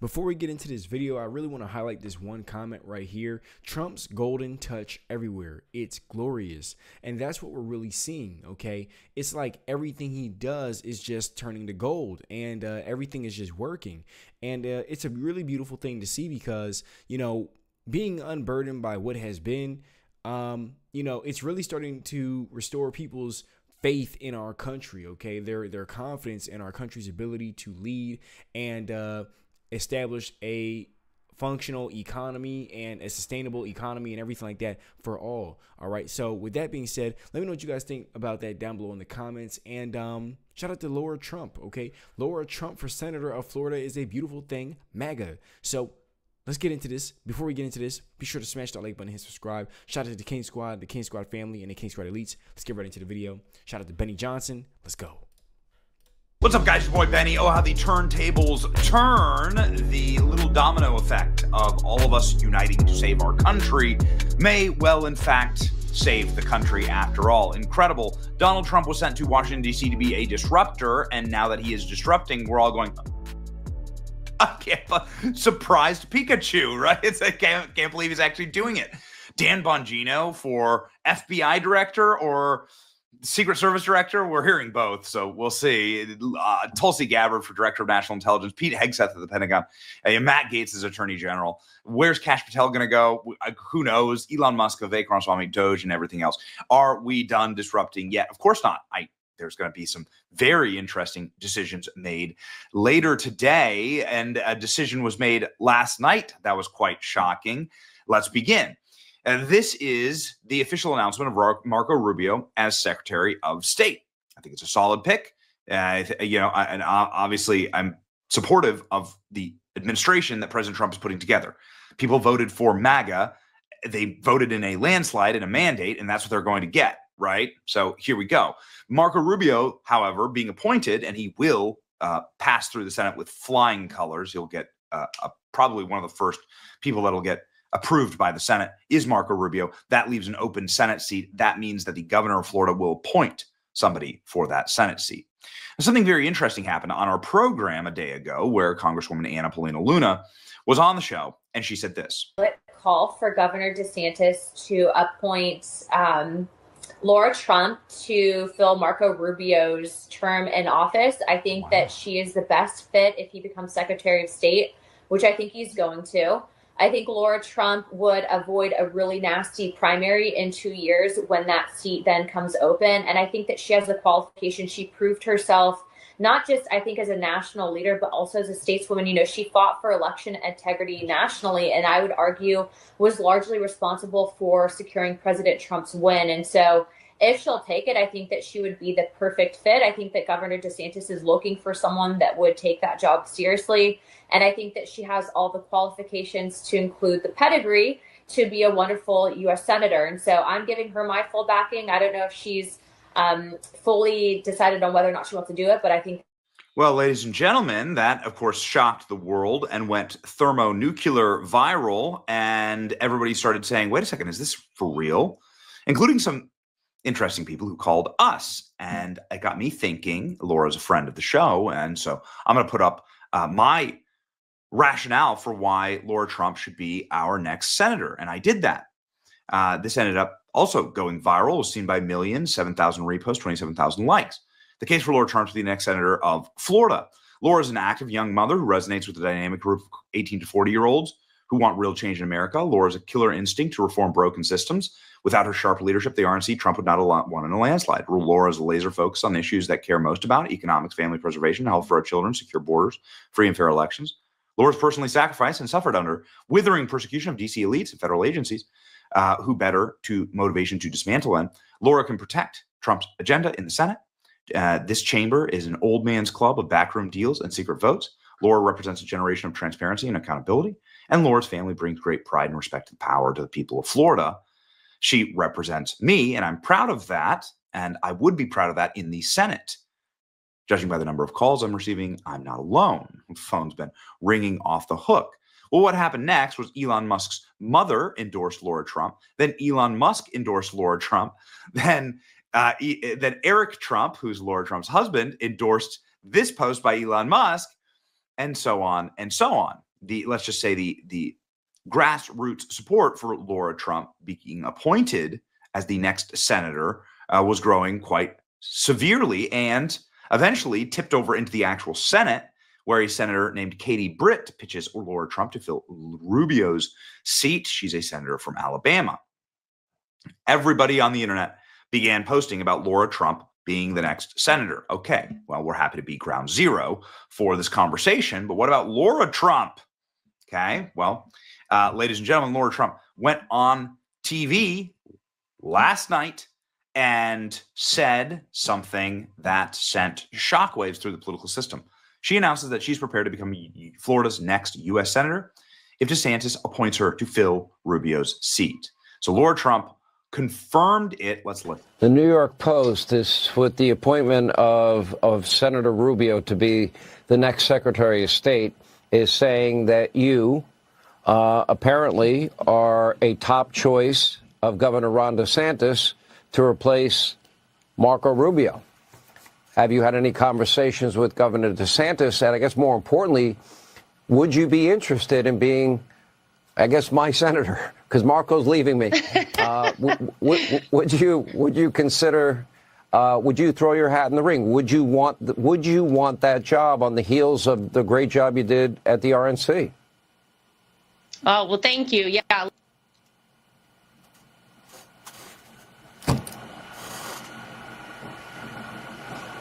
Before we get into this video, I really want to highlight this one comment right here. Trump's golden touch everywhere. It's glorious. And that's what we're really seeing, okay? It's like everything he does is just turning to gold, and everything is just working. And it's a really beautiful thing to see because, being unburdened by what has been, it's really starting to restore people's faith in our country, okay? Their confidence in our country's ability to lead and establish a functional economy and a sustainable economy and everything like that for all. All right. So with that being said, let me know what you guys think about that down below in the comments. And shout out to Laura Trump. Okay. Laura Trump for Senator of Florida is a beautiful thing. MAGA. So let's get into this. Before we get into this, be sure to smash that like button and hit subscribe. Shout out to the King Squad, the King Squad family, and the King Squad elites. Let's get right into the video. Shout out to Benny Johnson. Let's go. What's up, guys? Your boy Benny. Oh, how the turntables turn. The little domino effect of all of us uniting to save our country may well, in fact, save the country after all. Incredible. Donald Trump was sent to Washington, D.C. to be a disruptor, and now that he is disrupting, we're all going, I can't, surprised Pikachu, right? I can't believe he's actually doing it. Dan Bongino for FBI director or Secret Service director, we're hearing both, so we'll see. Tulsi Gabbard for director of national intelligence, Pete Hegseth of the Pentagon, Matt Gaetz as attorney general. Where's Kash Patel going to go? Who knows? Elon Musk, Vivek Ramaswamy, Doge, and everything else. Are we done disrupting yet? Of course not. There's going to be some very interesting decisions made later today, and a decision was made last night that was quite shocking. Let's begin. This is the official announcement of Marco Rubio as Secretary of State. I think it's a solid pick. And obviously I'm supportive of the administration that President Trump is putting together. People voted for MAGA. They voted in a landslide and a mandate, and that's what they're going to get, right? So here we go. Marco Rubio, however, being appointed, and he will pass through the Senate with flying colors. He'll get probably one of the first people that'll get approved by the Senate is Marco Rubio. That leaves an open Senate seat. That means that the governor of Florida will appoint somebody for that Senate seat. And something very interesting happened on our program a day ago where Congresswoman Anna Paulina Luna was on the show, and she said this. Call for Governor DeSantis to appoint Laura Trump to fill Marco Rubio's term in office. I think that she is the best fit if he becomes Secretary of State, which I think he's going to. I think Laura Trump would avoid a really nasty primary in 2 years when that seat then comes open. And I think that she has the qualifications. She proved herself, not just, I think, as a national leader, but also as a stateswoman. She fought for election integrity nationally, and I would argue was largely responsible for securing President Trump's win. And so if she'll take it, I think that she would be the perfect fit. I think that Governor DeSantis is looking for someone that would take that job seriously. And I think that she has all the qualifications to include the pedigree to be a wonderful U.S. Senator. And so I'm giving her my full backing. I don't know if she's fully decided on whether or not she wants to do it, but I think. Well, ladies and gentlemen, that, of course, shocked the world and went thermonuclear viral. And everybody started saying, wait a second, is this for real? Including some interesting people who called us. And it got me thinking. Laura's a friend of the show. And so I'm going to put up my rationale for why Laura Trump should be our next senator. And I did that. This ended up also going viral, was seen by millions, 7,000 reposts, 27,000 likes. The case for Laura Trump to be the next senator of Florida. Laura is an active young mother who resonates with the dynamic group of 18 to 40-year-olds who want real change in America. Laura has a killer instinct to reform broken systems. Without her sharp leadership, the RNC, Trump would not have won in a landslide. Laura is a laser focused on the issues that care most about economics, family preservation, health for our children, secure borders, free and fair elections. Laura's personally sacrificed and suffered under withering persecution of D.C. elites and federal agencies who better to motivation to dismantle them. Laura can protect Trump's agenda in the Senate. This chamber is an old man's club of backroom deals and secret votes. Laura represents a generation of transparency and accountability. And Laura's family brings great pride and respect and power to the people of Florida. She represents me, and I'm proud of that. And I would be proud of that in the Senate. Judging by the number of calls I'm receiving, I'm not alone. The phone's been ringing off the hook. Well, what happened next was Elon Musk's mother endorsed Laura Trump. Then Elon Musk endorsed Laura Trump. Then Eric Trump, who's Laura Trump's husband, endorsed this post by Elon Musk, and so on and so on. let's just say the grassroots support for Laura Trump being appointed as the next senator was growing quite severely, and eventually tipped over into the actual Senate, where a senator named Katie Britt pitches Laura Trump to fill Rubio's seat. She's a senator from Alabama. Everybody on the internet began posting about Laura Trump being the next senator. Okay, well, we're happy to be ground zero for this conversation, but what about Laura Trump? Okay, well, ladies and gentlemen, Laura Trump went on TV last night and said something that sent shockwaves through the political system. She announces that she's prepared to become Florida's next U.S. senator if DeSantis appoints her to fill Rubio's seat. So Laura Trump confirmed it. Let's listen. The New York Post is with the appointment of Senator Rubio to be the next Secretary of State is saying that you apparently are a top choice of Governor Ron DeSantis to replace Marco Rubio. Have you had any conversations with Governor DeSantis? And I guess more importantly, would you be interested in being, I guess, my senator? Because Marco's leaving me. Would you consider? Would you throw your hat in the ring? Would you want that job on the heels of the great job you did at the RNC? Oh, well, thank you. Yeah.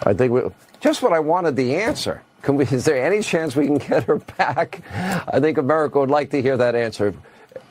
I think just what I wanted the answer. Is there any chance we can get her back? I think America would like to hear that answer.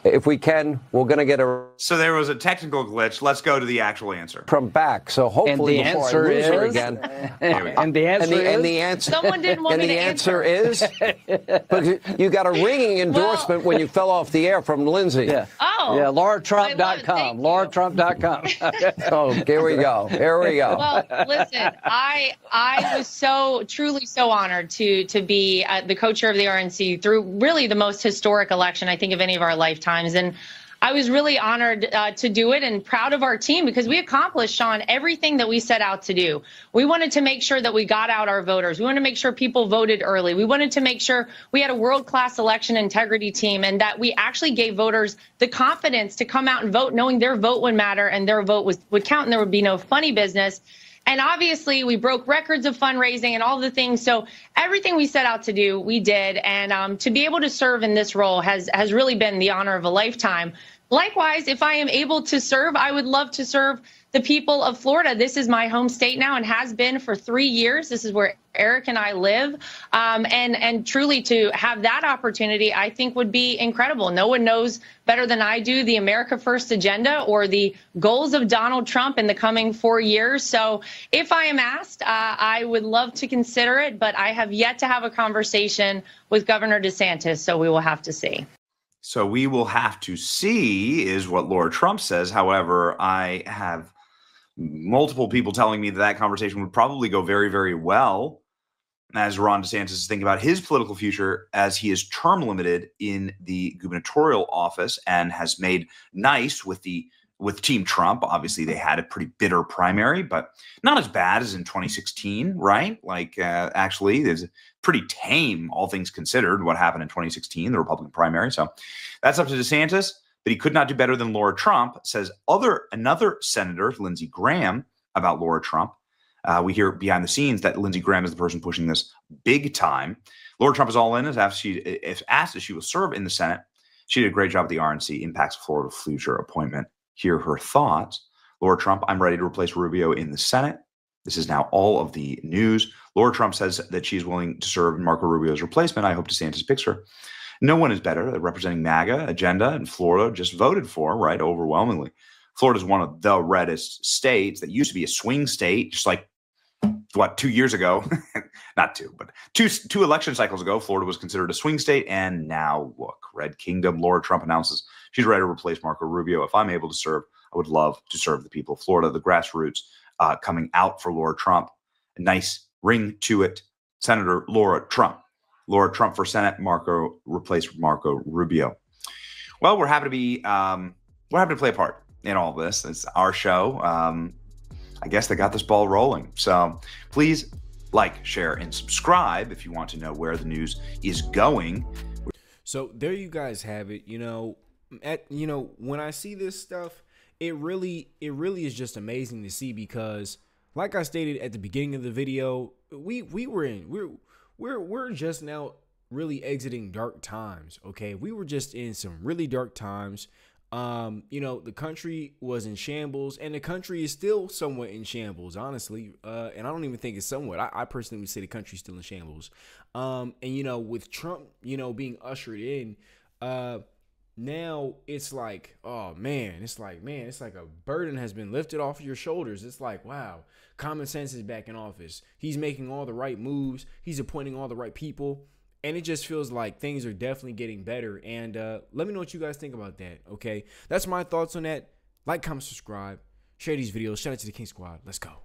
If we can, we're going to get her. So there was a technical glitch. Let's go to the actual answer. From back. So hopefully before I lose her again. And the answer Someone didn't want me to answer. And the answer is, you got a ringing endorsement when you fell off the air from Lindsay. Yeah. Oh. Yeah, LauraTrump.com. LauraTrump.com. Oh, here we go. Here we go. Well, listen, I was truly so honored to be the co-chair of the RNC through really the most historic election, I think, of any of our lifetimes. And I was really honored to do it and proud of our team because we accomplished, Sean, everything that we set out to do. We wanted to make sure that we got out our voters. We wanted to make sure people voted early. We wanted to make sure we had a world-class election integrity team and that we actually gave voters the confidence to come out and vote, knowing their vote would matter and their vote would count and there would be no funny business. And obviously, we broke records of fundraising and all the things. So everything we set out to do, we did. And to be able to serve in this role has really been the honor of a lifetime. Likewise, if I am able to serve, I would love to serve the people of Florida. This is my home state now and has been for 3 years. This is where Eric and I live. And truly to have that opportunity, I think would be incredible. No one knows better than I do the America First agenda or the goals of Donald Trump in the coming 4 years. So if I am asked, I would love to consider it, but I have yet to have a conversation with Governor DeSantis. So we will have to see. So we will have to see is what Laura Trump says. However, I have multiple people telling me that conversation would probably go very, very well as Ron DeSantis is thinking about his political future as he is term limited in the gubernatorial office and has made nice with Team Trump. Obviously, they had a pretty bitter primary, but not as bad as in 2016, right? Like, actually, there's pretty tame, all things considered, what happened in 2016, the Republican primary. So that's up to DeSantis, but he could not do better than Laura Trump, says another senator, Lindsey Graham, about Laura Trump. We hear behind the scenes that Lindsey Graham is the person pushing this big time. Laura Trump is all in. If asked if she will serve in the Senate, she did a great job at the RNC, impacts Florida future appointment. Hear her thoughts. Laura Trump, I'm ready to replace Rubio in the Senate. This is now all of the news. Laura Trump says that she's willing to serve in Marco Rubio's replacement. I hope DeSantis picks her. No one is better at representing MAGA agenda, and Florida just voted for, right, overwhelmingly. Florida is one of the reddest states that used to be a swing state, just like, 2 years ago? Not two, but two election cycles ago, Florida was considered a swing state, and now look, Red Kingdom. Laura Trump announces she's ready to replace Marco Rubio. If I'm able to serve, I would love to serve the people of Florida. The grassroots coming out for Laura Trump. A nice ring to it. Senator Laura Trump. Laura Trump for Senate. Replace Marco Rubio. Well, we're happy to play a part in all this. It's our show. I guess they got this ball rolling. So please like, share, and subscribe if you want to know where the news is going. So there you guys have it. When I see this stuff, it really is just amazing to see, because like I stated at the beginning of the video, we're just now really exiting dark times. Okay, we were just in some really dark times. The country was in shambles, and the country is still somewhat in shambles, honestly. And I don't even think it's somewhat. I personally would say the country's still in shambles. With Trump, being ushered in, now it's like, oh man, it's like a burden has been lifted off of your shoulders. It's like, wow, common sense is back in office. He's making all the right moves. He's appointing all the right people. And it just feels like things are definitely getting better. And let me know what you guys think about that, okay? That's my thoughts on that. Like, comment, subscribe, share these videos. Shout out to the King Squad. Let's go.